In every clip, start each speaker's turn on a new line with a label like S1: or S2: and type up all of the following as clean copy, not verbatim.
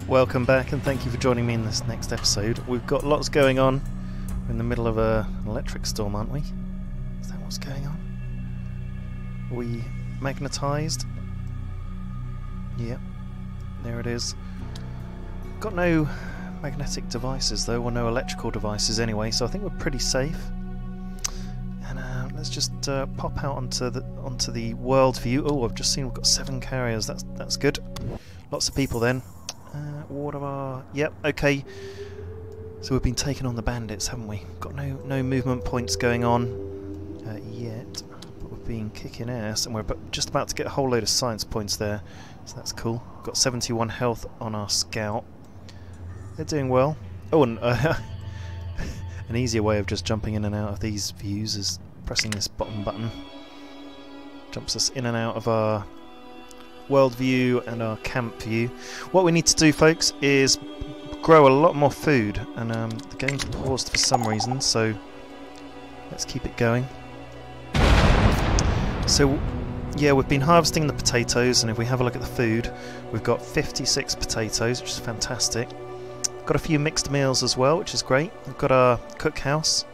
S1: welcome back and thank you for joining me in this next episode. We've got lots going on. We're in the middle of an electric storm, aren't we? Is that what's going on? Are we magnetised? Yep, there it is. Got no magnetic devices though, or no electrical devices anyway, so I think we're pretty safe. And let's just pop out onto the world view. Oh, I've just seen we've got 7 carriers. That's good. Lots of people then. Water bar. Yep. Okay. So we've been taking on the bandits, haven't we? Got no movement points going on yet. But we've been kicking ass, and we're just about to get a whole load of science points there. So that's cool. We've got 71 health on our scout. They're doing well. Oh, and an easier way of just jumping in and out of these views is pressing this bottom button. Jumps us in and out of our world view and our camp view. What we need to do, folks, is grow a lot more food, and the game's paused for some reason, so let's keep it going. So yeah, we've been harvesting the potatoes, and if we have a look at the food, we've got 56 potatoes, which is fantastic. Got a few mixed meals as well, which is great. We've got our cookhouse,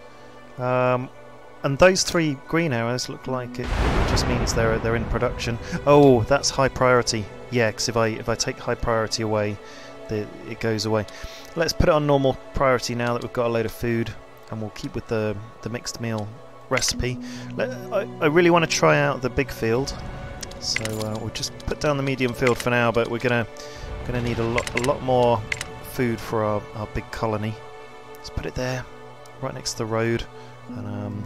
S1: and those 3 green arrows look like it just means they're in production. Oh, that's high priority. Yeah, because if I take high priority away, it goes away. Let's put it on normal priority now that we've got a load of food, and we'll keep with the mixed meal recipe. I really want to try out the big field, so we'll just put down the medium field for now. But we're gonna need a lot more food for our big colony. Let's put it there, right next to the road, and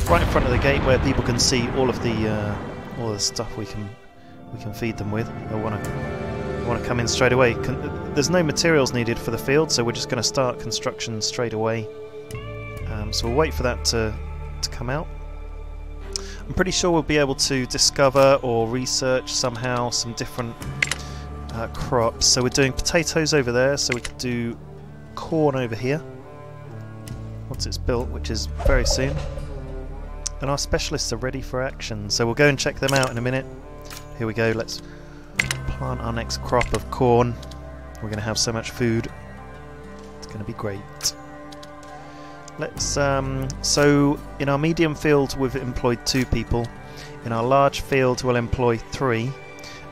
S1: right in front of the gate where people can see all the stuff we can feed them with. I want to come in straight away. There's no materials needed for the field, so we're just going to start construction straight away. So we'll wait for that to come out. I'm pretty sure we'll be able to discover or research somehow some different crops. So we're doing potatoes over there, so we could do corn over here once it's built, which is very soon. And our specialists are ready for action, so we'll go and check them out in a minute. Here we go, let's plant our next crop of corn. We're going to have so much food, it's going to be great. Let's so in our medium field we've employed 2 people. In our large field we'll employ 3, and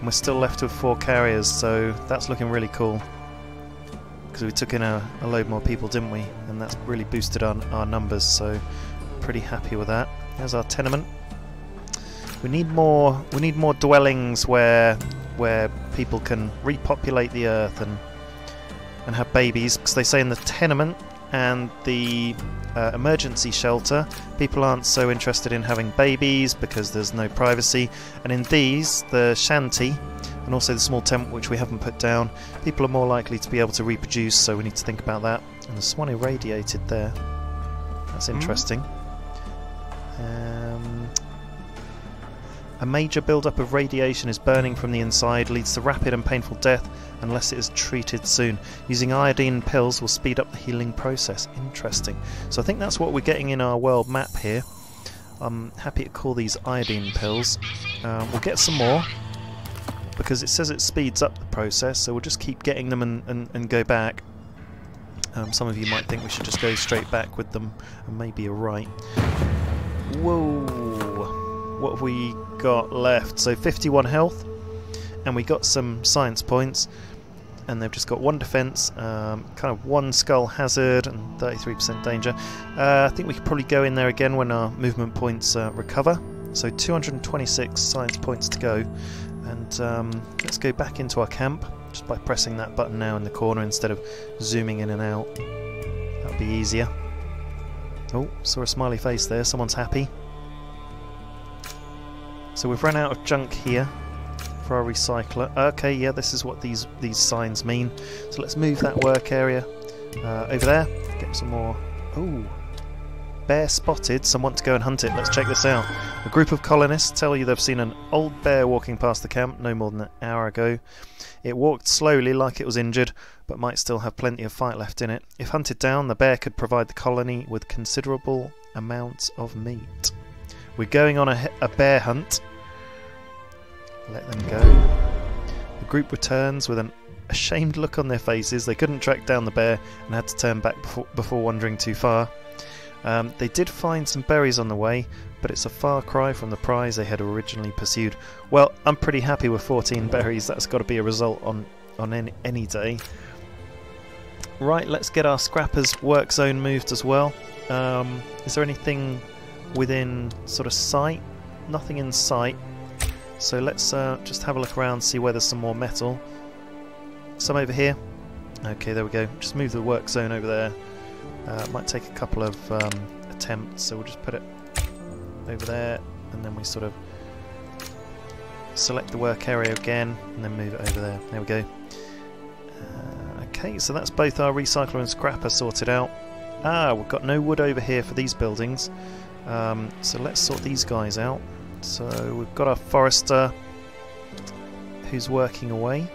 S1: we're still left with 4 carriers, so that's looking really cool, because we took in a load more people, didn't we? And that's really boosted our numbers, so pretty happy with that. There's our tenement. We need more dwellings where people can repopulate the earth and have babies, because they say in the tenement and the emergency shelter people aren't so interested in having babies because there's no privacy, and in these, the shanty and also the small tent, which we haven't put down, people are more likely to be able to reproduce, so we need to think about that. And there's one irradiated there. That's interesting. A major build-up of radiation is burning from the inside, leads to rapid and painful death unless it is treated soon. Using iodine pills will speed up the healing process. Interesting. So I think that's what we're getting in our world map here. I'm happy to call these iodine pills. We'll get some more, because it says it speeds up the process, so we'll just keep getting them and go back. Some of you might think we should just go straight back with them, and maybe you're right. Whoa! What have we got left? So 51 health, and we got some science points, and they've just got 1 defense, kind of 1 skull hazard, and 33% danger. I think we could probably go in there again when our movement points recover. So 226 science points to go. And let's go back into our camp just by pressing that button now in the corner instead of zooming in and out. That'll be easier. Oh, saw a smiley face there, someone's happy. So we've run out of junk here for our recycler. Okay, yeah, this is what these signs mean. So let's move that work area over there, get some more. Oh, bear spotted, some want to go and hunt it. Let's check this out. A group of colonists tell you they've seen an old bear walking past the camp no more than an hour ago. It walked slowly like it was injured, but might still have plenty of fight left in it. If hunted down, the bear could provide the colony with considerable amounts of meat. We're going on a bear hunt. Let them go. The group returns with an ashamed look on their faces. They couldn't track down the bear and had to turn back before wandering too far. They did find some berries on the way, but it's a far cry from the prize they had originally pursued. Well, I'm pretty happy with 14 berries. That's got to be a result on any day. Right, let's get our scrappers work zone moved as well. Is there anything within sort of sight? Nothing in sight. So let's just have a look around, see where there's some more metal. Some over here. Okay, there we go. Just move the work zone over there. It might take a couple of attempts, so we'll just put it over there, and then we sort of select the work area again, and then move it over there. There we go. Okay, so that's both our recycler and scrapper sorted out. We've got no wood over here for these buildings, so let's sort these guys out. So we've got our forester who's working away.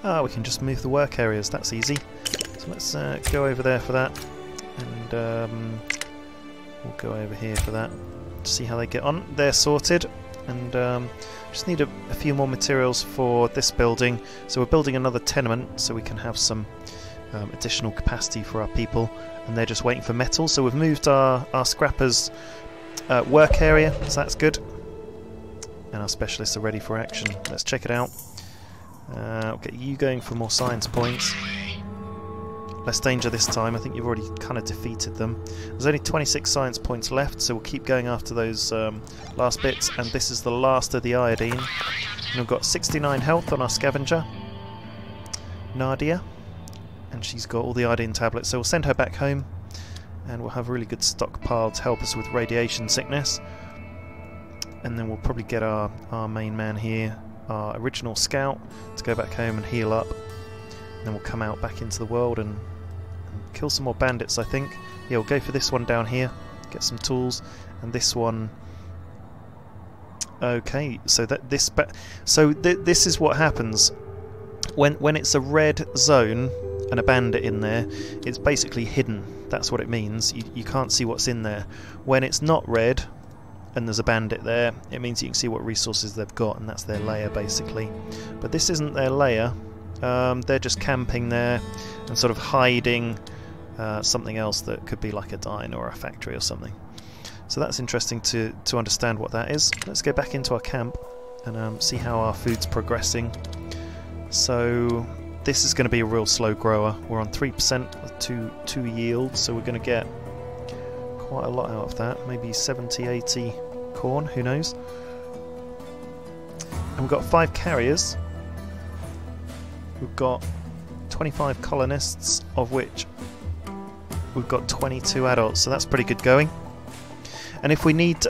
S1: We can just move the work areas, that's easy. So let's go over there for that, and we'll go over here for that. See how they get on. They're sorted, and just need a few more materials for this building. So we're building another tenement so we can have some additional capacity for our people, and they're just waiting for metal. So we've moved our scrappers work area, so that's good, and our specialists are ready for action. Let's check it out. I'll get you going for more science points. Less danger this time. I think you've already kind of defeated them. There's only 26 science points left, so we'll keep going after those last bits, and this is the last of the iodine. And we've got 69 health on our scavenger, Nadia, and she's got all the iodine tablets, so we'll send her back home, and we'll have a really good stockpile to help us with radiation sickness. And then we'll probably get our main man here, our original scout, to go back home and heal up. And then we'll come out back into the world and kill some more bandits, I think. Yeah, we'll go for this one down here, get some tools, and this one. Okay, so this is what happens when it's a red zone and a bandit in there. It's basically hidden. That's what it means. You can't see what's in there. When it's not red and there's a bandit there, it means you can see what resources they've got, and that's their lair basically. But this isn't their lair. They're just camping there and sort of hiding something else that could be like a dine or a factory or something. So that's interesting to understand what that is. Let's go back into our camp and see how our food's progressing. So this is going to be a real slow grower. We're on 3% to yield, so we're going to get quite a lot out of that. Maybe 70, 80 corn, who knows. And we've got 5 carriers. We've got 25 colonists, of which we've got 22 adults, so that's pretty good going. And if we need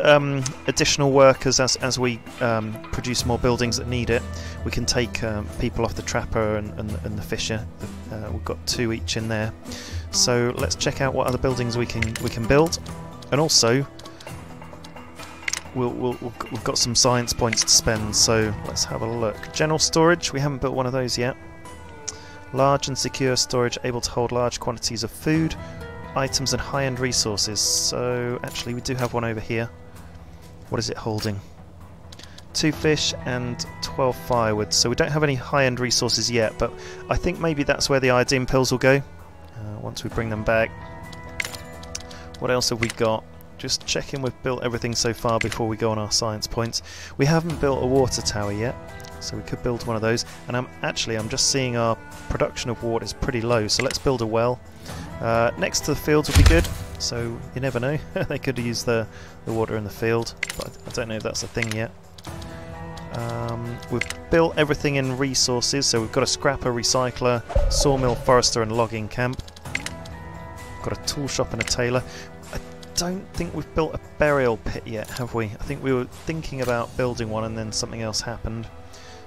S1: additional workers as we produce more buildings that need it, we can take people off the trapper and the fisher. We've got 2 each in there. So let's check out what other buildings we can build, and also we've got some science points to spend. So let's have a look. General storage, we haven't built one of those yet. Large and secure storage, able to hold large quantities of food, items and high-end resources. So actually we do have one over here. What is it holding? 2 fish and 12 firewood. So we don't have any high-end resources yet, but I think maybe that's where the iodine pills will go once we bring them back. What else have we got? Just checking we've built everything so far before we go on our science points. We haven't built a water tower yet, so we could build one of those. And I'm just seeing our production of water is pretty low, so let's build a well. Next to the fields would be good, so you never know. They could use the water in the field, but I don't know if that's a thing yet. We've built everything in resources, so we've got a scrapper, recycler, sawmill, forester and logging camp. Got a tool shop and a tailor. I don't think we've built a burial pit yet, have we? I think we were thinking about building one and then something else happened.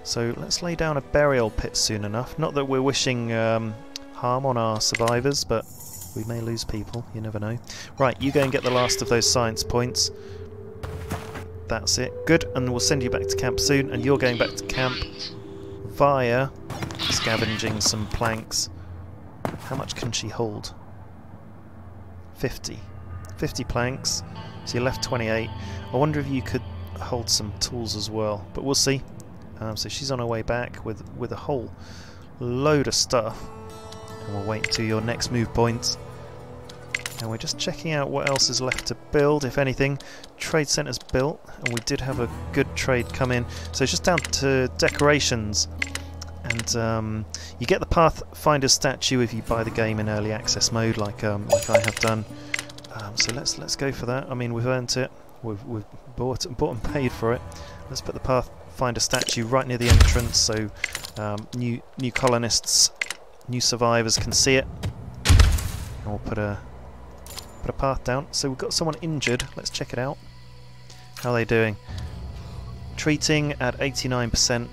S1: So let's lay down a burial pit soon enough. Not that we're wishing harm on our survivors, but we may lose people, you never know. Right, you go and get the last of those science points. That's it. Good, and we'll send you back to camp soon, and you're going back to camp via scavenging some planks. How much can she hold? 50. 50 planks, so you're left 28. I wonder if you could hold some tools as well, but we'll see. So she's on her way back with a whole load of stuff. And we'll wait until your next move points. And we're just checking out what else is left to build, if anything. Trade centre's built, and we did have a good trade come in. So it's just down to decorations. And you get the Pathfinder statue if you buy the game in early access mode, like I have done. So let's go for that. I mean, we've earned it. We've bought and paid for it. Let's put the Pathfinder statue right near the entrance, so new colonists, new survivors can see it. And we'll put a path down. So we've got someone injured. Let's check it out. How are they doing? Treating at 89%.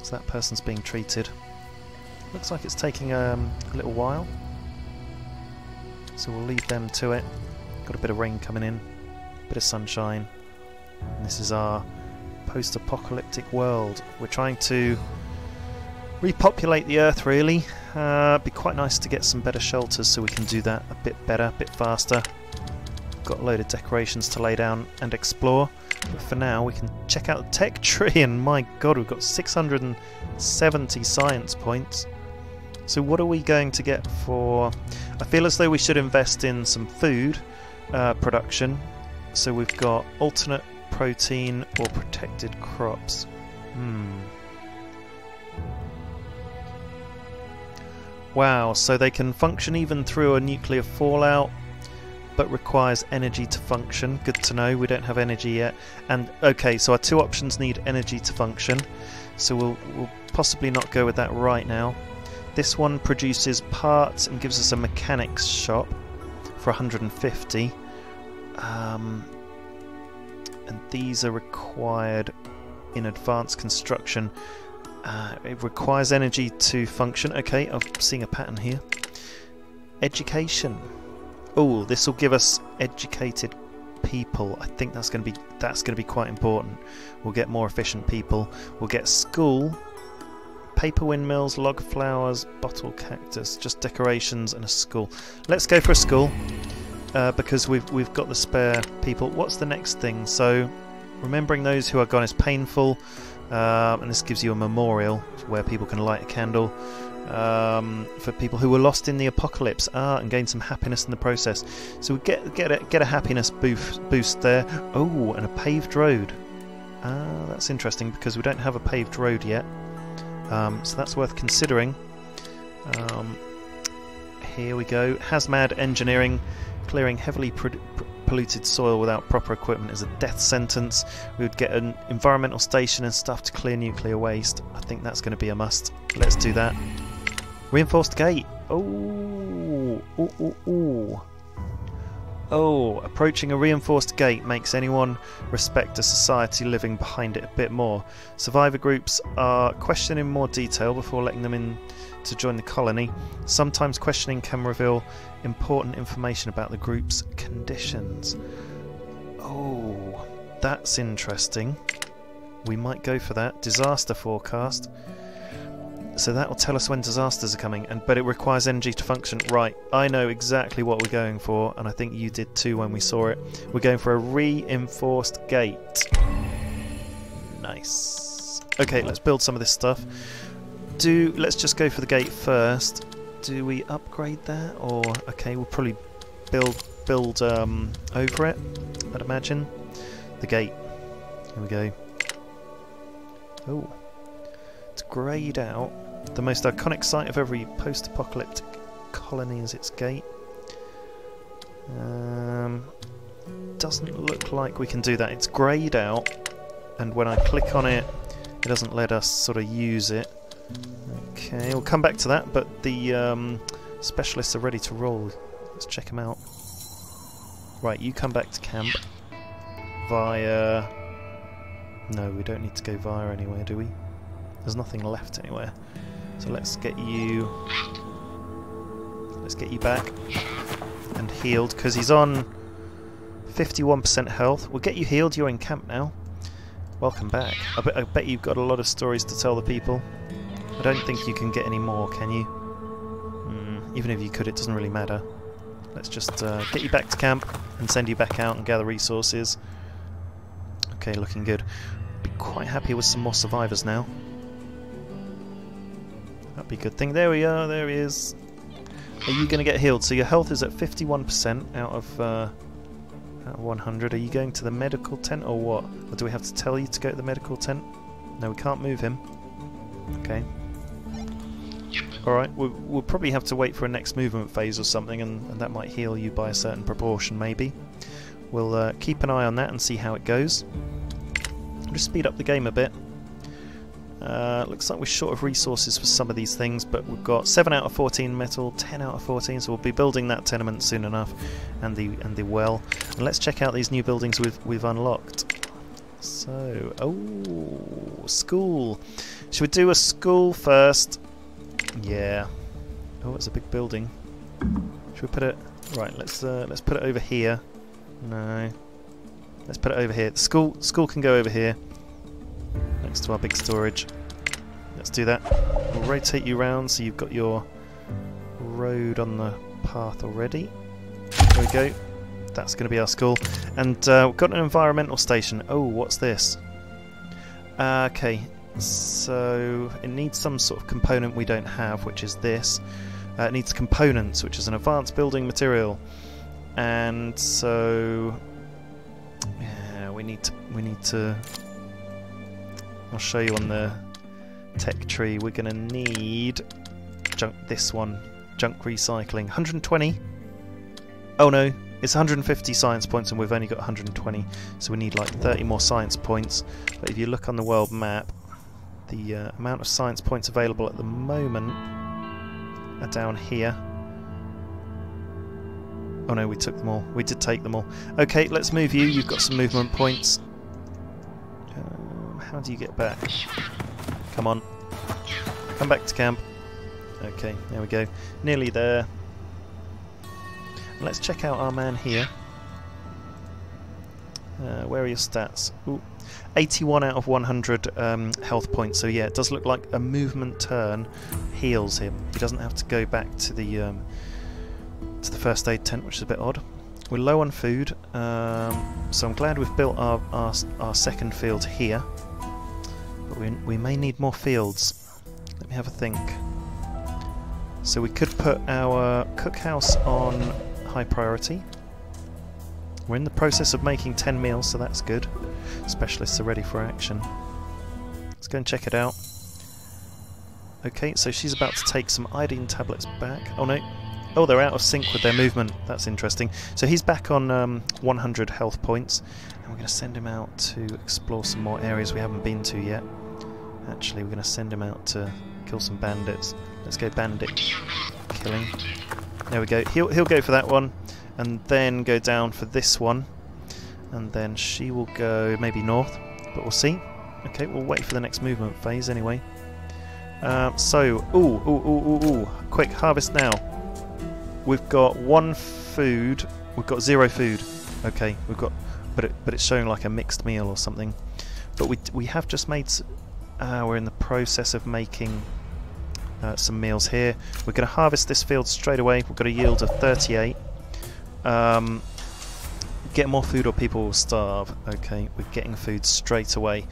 S1: So that person's being treated. Looks like it's taking a little while. So we'll leave them to it. Got a bit of rain coming in, bit of sunshine. And this is our post-apocalyptic world. We're trying to repopulate the Earth, really. Be quite nice to get some better shelters so we can do that a bit better, a bit faster. Got a load of decorations to lay down and explore. But for now, we can check out the tech tree, and my god, we've got 670 science points. So what are we going to get for... I feel as though we should invest in some food production. So we've got alternate protein or protected crops. Wow, so they can function even through a nuclear fallout, but requires energy to function. Good to know, we don't have energy yet. And okay, so our two options need energy to function, so we'll possibly not go with that right now. This one produces parts and gives us a mechanics shop for 150. And these are required in advanced construction. It requires energy to function. Okay, I'm seeing a pattern here. Education. Oh, this will give us educated people. I think that's going to be quite important. We'll get more efficient people. We'll get school, paper windmills, log flowers, bottle cactus, just decorations and a school. Let's go for a school because we've got the spare people. What's the next thing? So remembering those who are gone is painful, and this gives you a memorial where people can light a candle. For people who were lost in the apocalypse, and gain some happiness in the process. So we get a happiness boost there. Oh, and a paved road. That's interesting because we don't have a paved road yet. So that's worth considering. Here we go. Hazmat engineering, clearing heavily polluted soil without proper equipment is a death sentence. We would get an environmental station and stuff to clear nuclear waste. I think that's going to be a must. Let's do that. Reinforced gate. Oh, approaching a reinforced gate makes anyone respect a society living behind it a bit more. Survivor groups are questioned in more detail before letting them in to join the colony. Sometimes questioning can reveal important information about the group's conditions. Oh, that's interesting. We might go for that. Disaster forecast. So that will tell us when disasters are coming, but it requires energy to function. Right, I know exactly what we're going for, and I think you did too when we saw it. We're going for a reinforced gate. Nice. Okay, let's build some of this stuff. Let's just go for the gate first. Do we upgrade that, or okay, we'll probably build over it, I'd imagine. The gate. Here we go. Oh, it's greyed out. The most iconic site of every post-apocalyptic colony is its gate. Doesn't look like we can do that. It's greyed out, and when I click on it, it doesn't let us sort of use it. Okay, we'll come back to that, but the specialists are ready to roll. Let's check them out. Right, you come back to camp via... No, we don't need to go via anywhere, do we? There's nothing left anywhere. So let's get you back and healed, because he's on 51% health. We'll get you healed. You're in camp now. Welcome back. I bet you've got a lot of stories to tell the people. I don't think you can get any more, can you? Even if you could, it doesn't really matter. Let's just get you back to camp and send you back out and gather resources. Okay, looking good. be quite happy with some more survivors now. That'd be a good thing. There we are, there he is. Are you going to get healed? So your health is at 51% out of 100. Are you going to the medical tent or what? Or do we have to tell you to go to the medical tent? No, we can't move him. Okay. Alright, we'll probably have to wait for a next movement phase or something, and that might heal you by a certain proportion, maybe. We'll keep an eye on that and see how it goes. I'll just speed up the game a bit. Looks like we're short of resources for some of these things, but we've got 7 out of 14 metal, 10 out of 14, so we'll be building that tenement soon enough, and the well. And let's check out these new buildings we've unlocked. So, oh, school. Should we do a school first? Yeah. Oh, it's a big building. Should we put it... Right, let's put it over here. No. Let's put it over here. The school can go over here, next to our big storage. Let's do that. We'll rotate you round so you've got your road on the path already. There we go. That's going to be our school. And we've got an environmental station. Oh, what's this? Okay, so it needs some sort of component we don't have, which is this. It needs components, which is an advanced building material. And so... yeah, we need to... I'll show you on the tech tree. We're going to need this one, junk recycling. 120. Oh no, it's 150 science points and we've only got 120, so we need like 30 more science points. But if you look on the world map, the amount of science points available at the moment are down here. Oh no, we took them all. We did take them all. Okay, let's move you. You've got some movement points. How do you get back? Come on. Come back to camp. Okay, there we go. Nearly there. Let's check out our man here. Where are your stats? Ooh, 81 out of 100 health points. So yeah, it does look like a movement turn heals him. He doesn't have to go back to the first aid tent, which is a bit odd. We're low on food, so I'm glad we've built our second field here. But we may need more fields. Let me have a think. So we could put our cookhouse on high priority. We're in the process of making 10 meals, so that's good. Specialists are ready for action. Let's go and check it out. Okay, so she's about to take some iodine tablets back. Oh no. Oh, they're out of sync with their movement. That's interesting. So he's back on 100 health points, and we're going to send him out to explore some more areas we haven't been to yet. Actually, we're going to send him out to kill some bandits. Let's go bandit killing. There we go. He'll go for that one, and then go down for this one, and then she will go maybe north, but we'll see. Okay, we'll wait for the next movement phase anyway. So, quick harvest now. We've got 1 food. We've got 0 food. Okay, we've got, but it's showing like a mixed meal or something. But we have just made. We're in the process of making some meals here. We're going to harvest this field straight away. We've got a yield of 38. Get more food or people will starve. Okay, we're getting food straight away.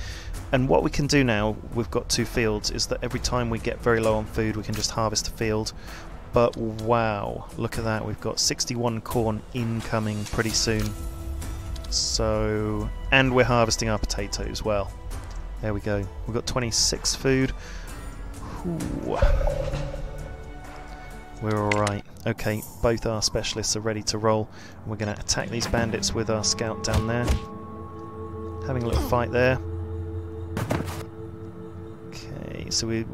S1: And what we can do now, we've got 2 fields, is that every time we get very low on food, we can just harvest a field. But wow, look at that, we've got 61 corn incoming pretty soon. So, and we're harvesting our potato as well. There we go, we've got 26 food. Ooh. We're alright. Okay, both our specialists are ready to roll. We're going to attack these bandits with our scout down there. Having a little fight there. Okay, so we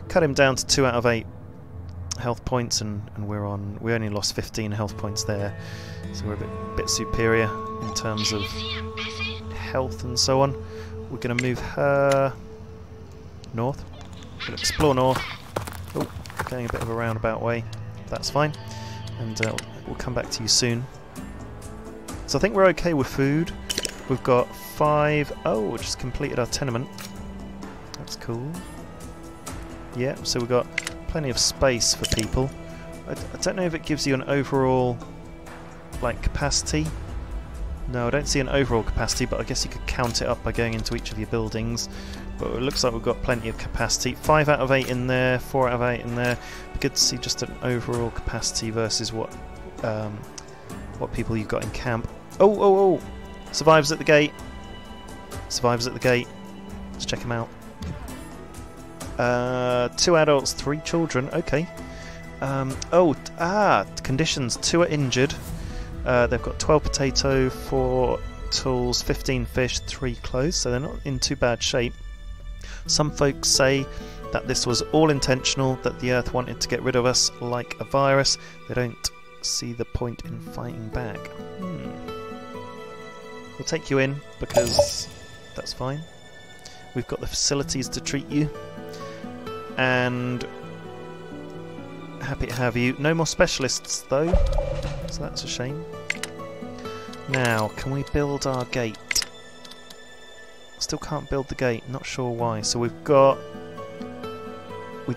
S1: cut him down to 2 out of 8 health points, and we only lost 15 health points there, so we're a bit superior in terms of health and so on. We're going to move her north. We'll explore north. Oh, going a bit of a roundabout way. That's fine, and we'll come back to you soon. So I think we're okay with food. We've got 5. Oh, we just completed our tenement. That's cool. Yeah, so we've got plenty of space for people. I don't know if it gives you an overall like capacity. No, I don't see an overall capacity, but I guess you could count it up by going into each of your buildings. But it looks like we've got plenty of capacity. 5 out of 8 in there, 4 out of 8 in there. Be good to see just an overall capacity versus what people you've got in camp. Oh! Survivors at the gate. Survivors at the gate. Let's check them out. 2 adults, 3 children. Okay. Conditions. 2 are injured. They've got 12 potato, 4 tools, 15 fish, 3 clothes, so they're not in too bad shape. Some folks say that this was all intentional, that the Earth wanted to get rid of us like a virus. They don't see the point in fighting back. We'll take you in because that's fine. We've got the facilities to treat you, and happy to have you. No more specialists though, so that's a shame. Now, can we build our gate? Still can't build the gate, not sure why. So we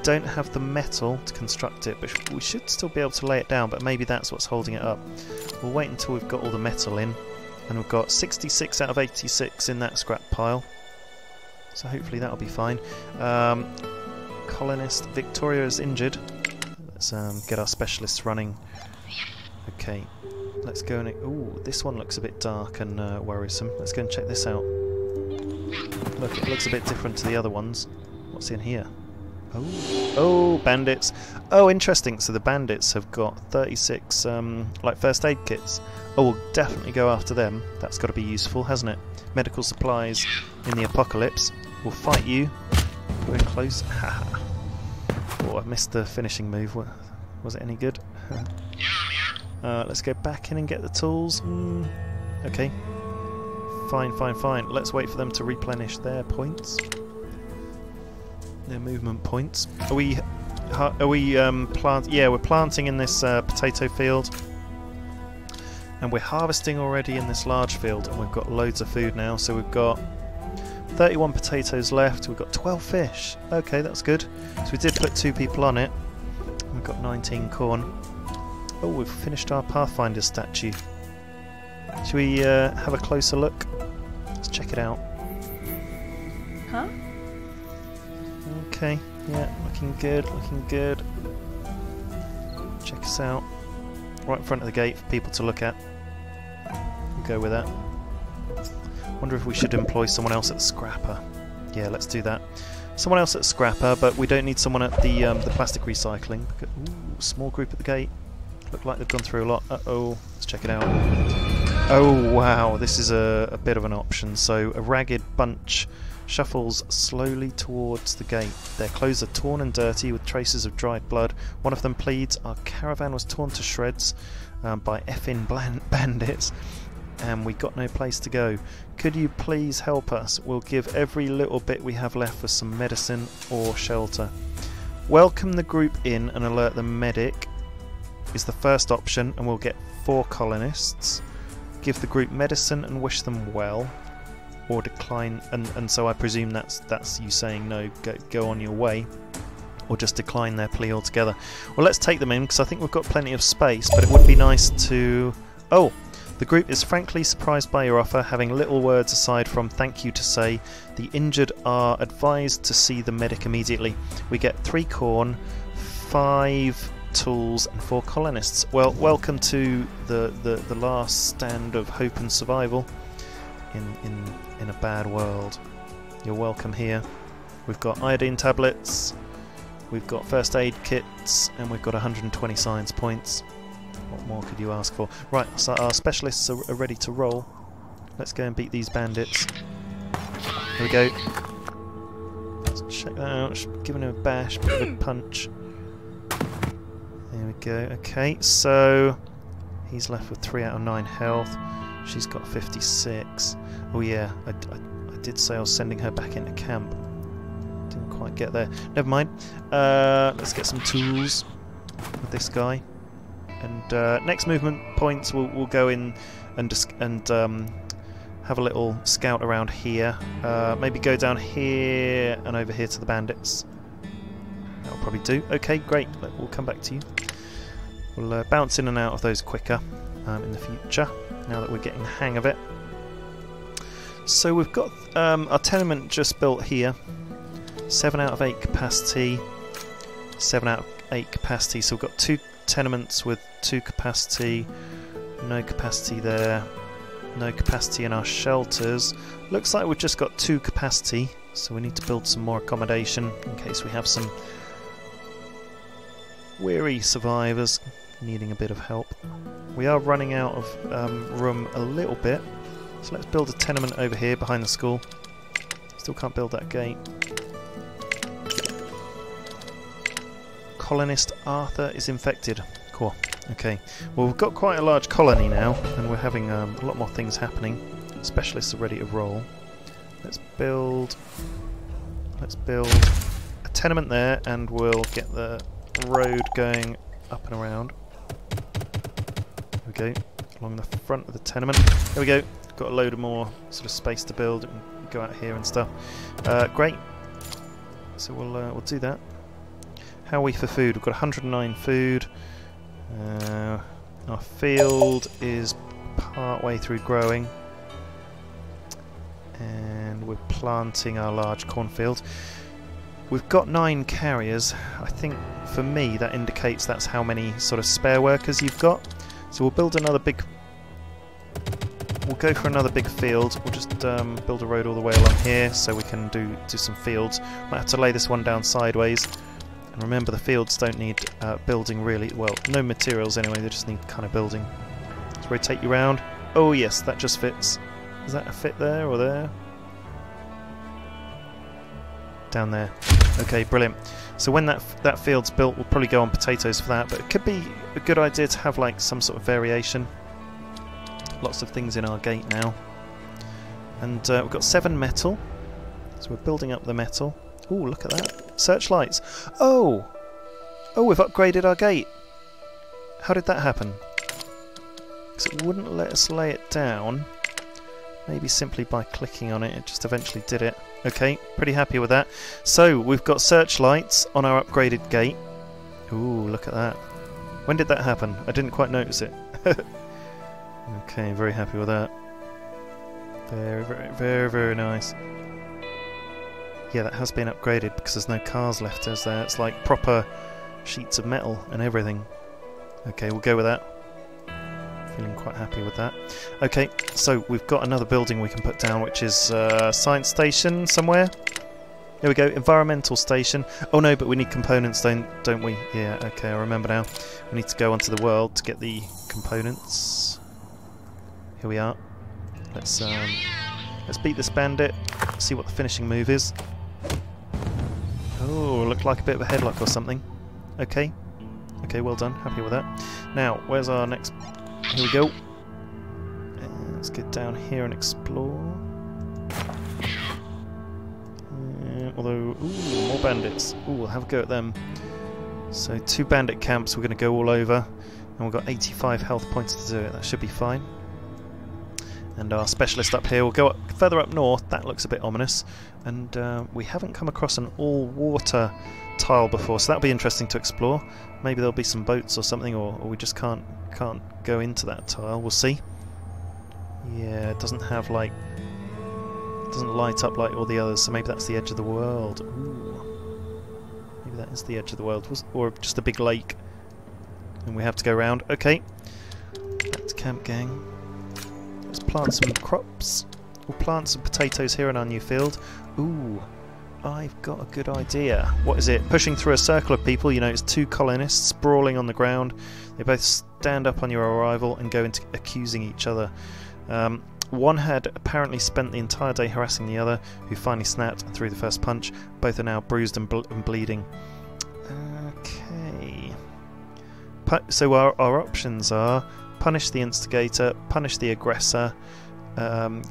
S1: don't have the metal to construct it, but we should still be able to lay it down, but maybe that's what's holding it up. We'll wait until we've got all the metal in, and we've got 66 out of 86 in that scrap pile, so hopefully that'll be fine. Colonist Victoria is injured. Let's get our specialists running. Okay, let's go and... Ooh, this one looks a bit dark and worrisome. Let's go and check this out. Look, it looks a bit different to the other ones. What's in here? Oh, bandits. Oh, interesting. So the bandits have got 36 like first aid kits. Oh, we'll definitely go after them. That's got to be useful, hasn't it? Medical supplies in the apocalypse. We'll fight you. We're in close. Haha. Oh, I missed the finishing move. Was it any good? Let's go back in and get the tools. Okay. Fine. Let's wait for them to replenish their points. Their movement points. Are we plant? Yeah, we're planting in this potato field, and we're harvesting already in this large field, and we've got loads of food now. So we've got 31 potatoes left. We've got 12 fish. Okay, that's good. So we did put 2 people on it. We've got 19 corn. Oh, we've finished our Pathfinder statue. Should we have a closer look? Let's check it out.
S2: Huh?
S1: Okay, yeah, looking good. Check us out. Right in front of the gate for people to look at. We'll go with that. Wonder if we should employ someone else at the scrapper. Yeah, let's do that. Someone else at the scrapper, but we don't need someone at the plastic recycling. Ooh, small group at the gate. Look like they've gone through a lot. Uh-oh, let's check it out. Oh wow, this is a bit of an option. So a ragged bunch shuffles slowly towards the gate. Their clothes are torn and dirty with traces of dried blood. One of them pleads, "Our caravan was torn to shreds by effing bandits, and we got no place to go. Could you please help us? We'll give every little bit we have left for some medicine or shelter." Welcome the group in and alert the medic is the first option, and we'll get 4 colonists. Give the group medicine and wish them well, or decline, and so I presume that's you saying no, go on your way, or just decline their plea altogether. Well, let's take them in because I think we've got plenty of space, but it would be nice to... Oh, the group is frankly surprised by your offer, having little words aside from thank you to say. The injured are advised to see the medic immediately. We get 3 corn, 5 tools and 4 colonists. Well, welcome to the last stand of hope and survival in a bad world. You're welcome here. We've got iodine tablets, we've got first aid kits, and we've got 120 science points. What more could you ask for? Right, so our specialists are ready to roll. Let's go and beat these bandits. Here we go. Let's check that out. Giving him a bash, bit of a punch. There we go. Okay, so he's left with 3 out of 9 health. She's got 56. Oh yeah, I did say I was sending her back into camp. Didn't quite get there. Never mind. Let's get some tools with this guy. And next movement points, we'll go in and have a little scout around here. Maybe go down here and over here to the bandits. That'll probably do. Okay, great. We'll come back to you. We'll bounce in and out of those quicker. in the future, now that we're getting the hang of it. So we've got our tenement just built here. 7 out of 8 capacity, 7 out of 8 capacity, so we've got 2 tenements with 2 capacity, no capacity there, no capacity in our shelters. Looks like we've just got 2 capacity, so we need to build some more accommodation in case we have some weary survivors needing a bit of help. We are running out of room a little bit, so let's build a tenement over here behind the school. Still can't build that gate. Colonist Arthur is infected. Cool. Okay. Well, we've got quite a large colony now, and we're having a lot more things happening. Specialists are ready to roll. Let's build a tenement there, and we'll get the road going up and around. There we go. Along the front of the tenement. There we go. Got a load of more sort of space to build and go out here and stuff. Great. So we'll do that. How are we for food? We've got 109 food. Our field is part way through growing, and we're planting our large cornfield. We've got 9 carriers. I think for me that indicates that's how many sort of spare workers you've got. So we'll build another big. We'll go for another big field. We'll just build a road all the way along here so we can do some fields. Might have to lay this one down sideways. And remember, the fields don't need building really. Well, no materials anyway, they just need kind of building. Let's rotate you round. Oh yes, that just fits. Is that a fit there or there? Down there. Okay, brilliant. So when that field's built, we'll probably go on potatoes for that, but it could be a good idea to have like some sort of variation. Lots of things in our gate now. And we've got 7 metal. So we're building up the metal. Oh, look at that. Searchlights. Oh! Oh, we've upgraded our gate. How did that happen? Because it wouldn't let us lay it down. Maybe simply by clicking on it, it just eventually did it. Okay, pretty happy with that. So, we've got searchlights on our upgraded gate. Ooh, look at that. When did that happen? I didn't quite notice it. Okay, very happy with that. Very, very, very, very nice. Yeah, that has been upgraded because there's no cars left, is there? It's like proper sheets of metal and everything. Okay, we'll go with that. Feeling quite happy with that. Okay, so we've got another building we can put down, which is science station somewhere. There we go, environmental station. Oh no, but we need components, don't we? Yeah, okay, I remember now. We need to go onto the world to get the components. Here we are. Let's beat this bandit. See what the finishing move is. Oh, looked like a bit of a headlock or something. Okay. Okay, well done. Happy with that. Now, where's our next... Here we go. Let's get down here and explore. Although, ooh, more bandits. Ooh, we'll have a go at them. So, 2 bandit camps we're going to go all over. And we've got 85 health points to do it. That should be fine. And our specialist up here will go up, further up north. That looks a bit ominous. And we haven't come across an all-water tile before, so that'll be interesting to explore. Maybe there'll be some boats or something, or we just can't go into that tile. We'll see. Yeah, it doesn't have like... It doesn't light up like all the others, so maybe that's the edge of the world. Ooh. Maybe that is the edge of the world. Or just a big lake. And we have to go around. Okay. Back to camp, gang. Let's plant some crops. We'll plant some potatoes here in our new field. Ooh, I've got a good idea. What is it? Pushing through a circle of people. You know, it's 2 colonists sprawling on the ground. They both stand up on your arrival and go into accusing each other. One had apparently spent the entire day harassing the other, who finally snapped and threw the first punch. Both are now bruised and bleeding. Okay. So our options are punish the instigator, punish the aggressor,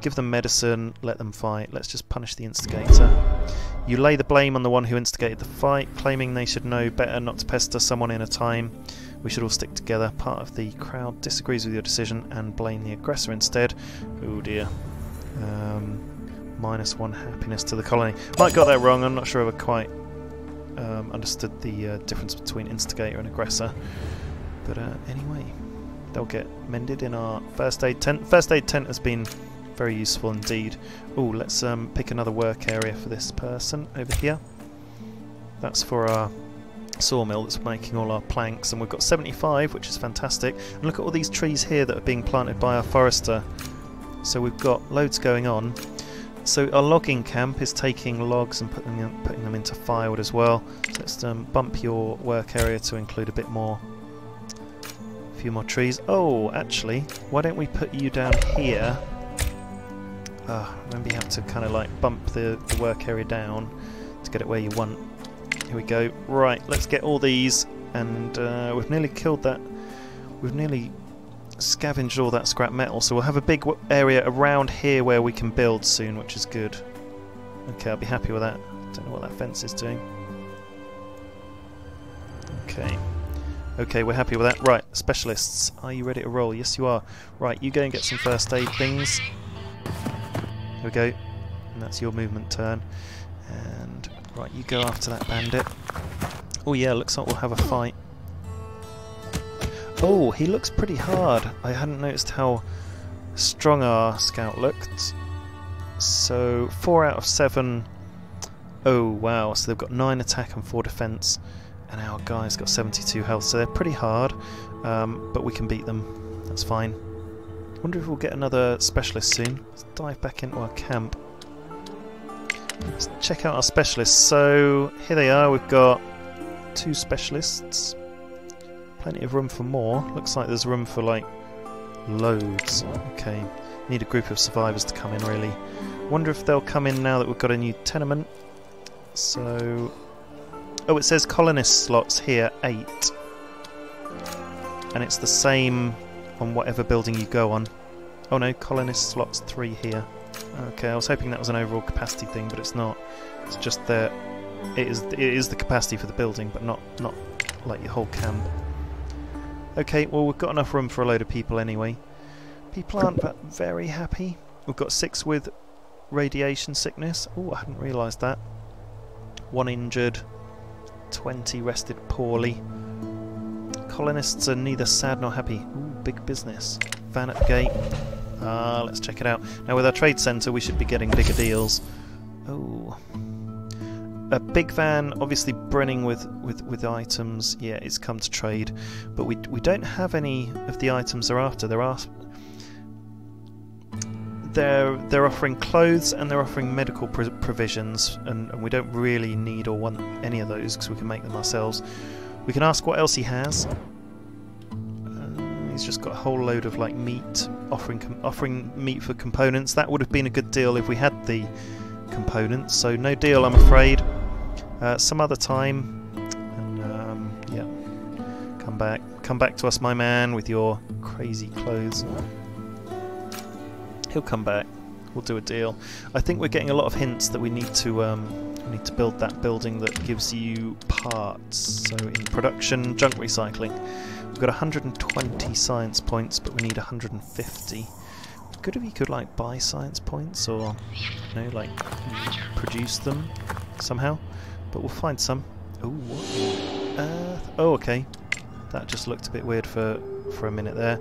S1: give them medicine, let them fight. Let's just punish the instigator. You lay the blame on the one who instigated the fight, claiming they should know better not to pester someone in a time. We should all stick together. Part of the crowd disagrees with your decision and blame the aggressor instead. Oh dear. -1 happiness to the colony. Might got that wrong. I'm not sure if I quite understood the difference between instigator and aggressor. But anyway, they'll get mended in our first aid tent. First aid tent has been very useful indeed. Oh, let's pick another work area for this person over here. That's for our sawmill that's making all our planks, and we've got 75, which is fantastic. And look at all these trees here that are being planted by our forester. So we've got loads going on. So our logging camp is taking logs and putting them into firewood as well. So let's bump your work area to include a few more trees. Oh, actually, why don't we put you down here? Remember you have to kind of like bump the work area down to get it where you want. Here we go. Right, let's get all these, and we've nearly killed that. We've nearly scavenged all that scrap metal, so we'll have a big area around here where we can build soon, which is good. Okay, I'll be happy with that. Don't know what that fence is doing. Okay. Okay, we're happy with that. Right, specialists, are you ready to roll? Yes, you are. Right, you go and get some first aid things. Here we go. And that's your movement turn. And right, you go after that bandit. Oh yeah, looks like we'll have a fight. Oh, he looks pretty hard. I hadn't noticed how strong our scout looked. So 4 out of 7. Oh wow, so they've got 9 attack and 4 defense, and our guy's got 72 health, so they're pretty hard, but we can beat them. That's fine. Wonder if we'll get another specialist soon. Let's dive back into our camp. Let's check out our specialists. So here they are. We've got 2 specialists. Plenty of room for more. Looks like there's room for like loads. Okay, need a group of survivors to come in really. Wonder if they'll come in now that we've got a new tenement. So, oh, it says colonist slots here 8, and it's the same on whatever building you go on. Oh no, colonist slots 3 here. Okay, I was hoping that was an overall capacity thing, but it's not. It's just that it is the capacity for the building, but not like your whole camp. Okay, well we've got enough room for a load of people anyway. People aren't very happy. We've got 6 with radiation sickness. Oh, I hadn't realised that. 1 injured, 20 rested poorly. Colonists are neither sad nor happy. Ooh, big business. Van at the gate. Let's check it out. Now with our trade centre we should be getting bigger deals. Oh. A big van, obviously brimming with items. Yeah, it's come to trade, but we don't have any of the items they're after. They're offering clothes and they're offering medical provisions, and we don't really need or want any of those because we can make them ourselves. We can ask what else he has. He's just got a whole load of like meat, offering meat for components. That would have been a good deal if we had the components, so no deal I'm afraid. Some other time, and yeah, come back to us, my man, with your crazy clothes. He'll come back. We'll do a deal. I think we're getting a lot of hints that we need to build that building that gives you parts. So in production, junk recycling, we've got 120 science points, but we need 150. Good if you could like buy science points or like produce them somehow, but we'll find some. Oh, what? Oh, okay. That just looked a bit weird for a minute there.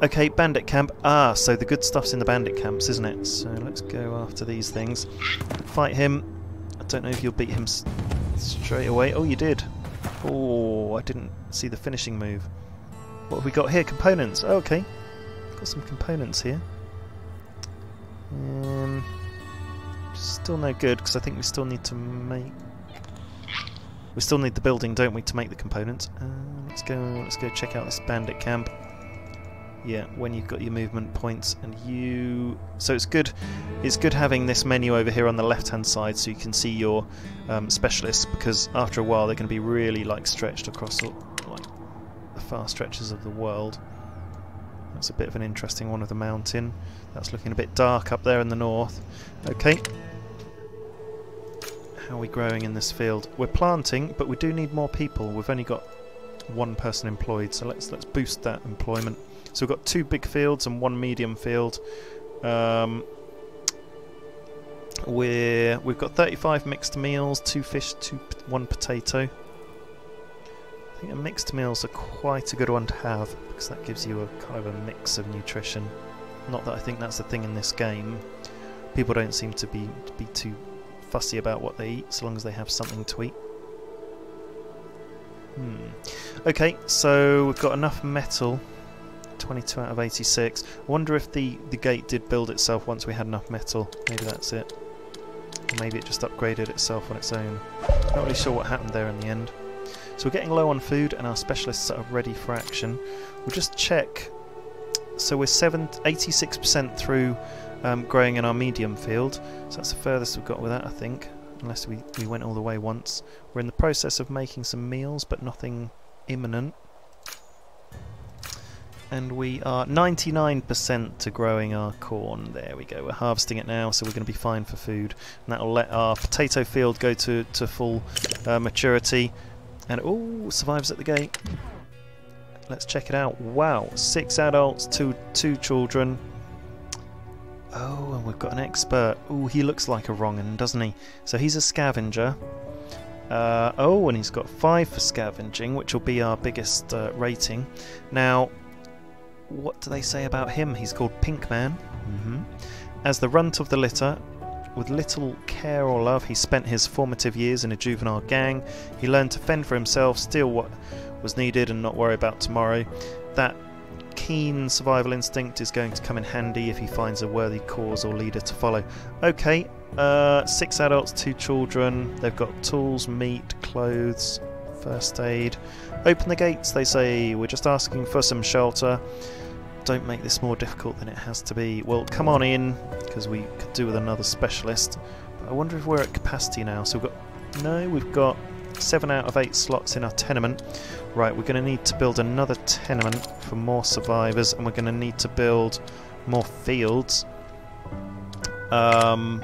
S1: Okay, bandit camp. So the good stuff's in the bandit camps, isn't it? So let's go after these things. Fight him. I don't know if you'll beat him straight away. Oh, you did. Oh, I didn't see the finishing move. What have we got here? Components. Oh, okay. Got some components here. Still no good because I think we still need to make. We still need the building, don't we, to make the components? Let's go check out this bandit camp. Yeah, when you've got your movement points and you. So it's good. It's good having this menu over here on the left-hand side, so you can see your specialists, because after a while they're going to be really like stretched across like the far stretches of the world. That's a bit of an interesting one of the mountain. That's looking a bit dark up there in the north. Okay. How are we growing in this field? We're planting, but we do need more people. We've only got 1 person employed, so let's boost that employment. So we've got 2 big fields and 1 medium field. We've got 35 mixed meals, 2 fish, 1 potato. I think a mixed meals are quite a good one to have, because that gives you a kind of a mix of nutrition. Not that I think that's the thing in this game. People don't seem to be too fussy about what they eat, so long as they have something to eat. Okay, so we've got enough metal. 22 out of 86. I wonder if the gate did build itself once we had enough metal. Maybe that's it. Maybe it just upgraded itself on its own. Not really sure what happened there in the end. So we're getting low on food and our specialists are ready for action. We'll just check. So we're 86% through growing in our medium field. So that's the furthest we've got with that, I think. Unless we went all the way once. We're in the process of making some meals, but nothing imminent. And we are 99% to growing our corn. There we go. We're harvesting it now, so we're going to be fine for food. And that'll let our potato field go to full maturity. And oh, survivors at the gate. Let's check it out. Wow, 6 adults, two children. Oh, and we've got an expert. Oh, he looks like a wrong 'un, doesn't he? So he's a scavenger. Oh, and he's got 5 for scavenging, which will be our biggest rating. Now, what do they say about him? He's called Pinkman. As the runt of the litter, with little care or love, he spent his formative years in a juvenile gang. He learned to fend for himself, steal what was needed, and not worry about tomorrow. That keen survival instinct is going to come in handy if he finds a worthy cause or leader to follow. Okay, 6 adults, 2 children. They've got tools, meat, clothes, first aid. Open the gates, they say. We're just asking for some shelter. Don't make this more difficult than it has to be. Well, come on in, because we could do with another specialist. But I wonder if we're at capacity now. So we've got 7 out of 8 slots in our tenement. Right, we're going to need to build another tenement for more survivors, and we're going to need to build more fields. Housing,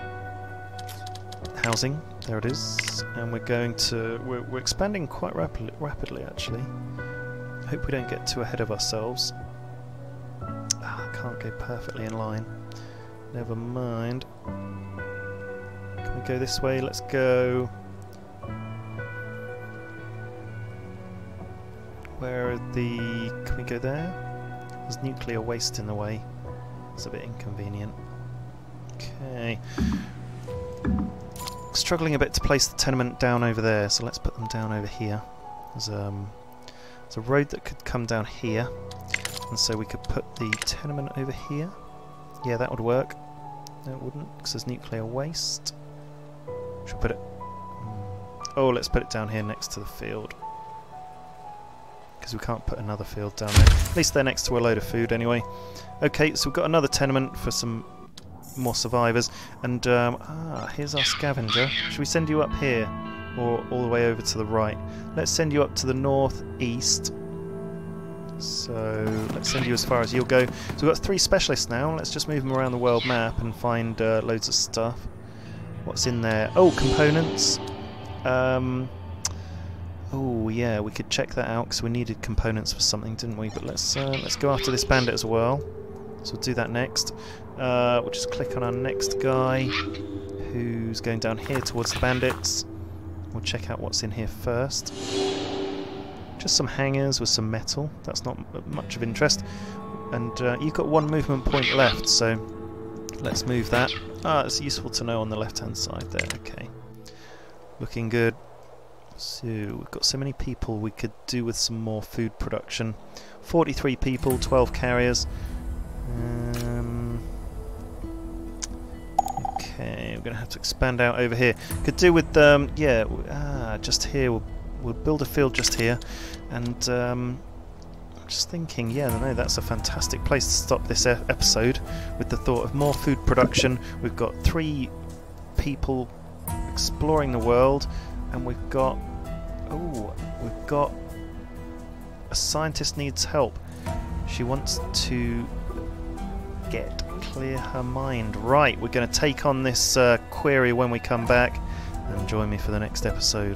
S1: there it is. And we're expanding quite rapidly actually. I hope we don't get too ahead of ourselves. Can't go perfectly in line. Never mind. Can we go this way? Let's go. Can we go there? There's nuclear waste in the way. It's a bit inconvenient. Okay. Struggling a bit to place the tenement down over there, so let's put them down over here. There's a road that could come down here, and so we could put the tenement over here. Yeah, that would work. No, it wouldn't, because there's nuclear waste. Should put it... Oh, let's put it down here next to the field. Because we can't put another field down there. At least they're next to a load of food anyway. Okay, so we've got another tenement for some more survivors. And, here's our scavenger. Should we send you up here? Or all the way over to the right? Let's send you up to the northeast. So, let's send you as far as you'll go. So we've got 3 specialists now. Let's just move them around the world map and find loads of stuff. What's in there? Oh, components. Oh yeah, we could check that out because we needed components for something, didn't we? But let's go after this bandit as well. So we'll do that next. We'll just click on our next guy, who's going down here towards the bandits. We'll check out what's in here first. Just some hangers with some metal. That's not much of interest. And you've got 1 movement point left, so let's move that. It's useful to know on the left-hand side there. Okay, looking good. So we've got so many people, we could do with some more food production. 43 people, 12 carriers. Okay, we're going to have to expand out over here. Could do with just here. We'll build a field just here, and I'm just thinking, no, that's a fantastic place to stop this episode with the thought of more food production. We've got 3 people exploring the world. And we've got a scientist needs help. She wants to clear her mind. Right, we're going to take on this query when we come back, and join me for the next episode.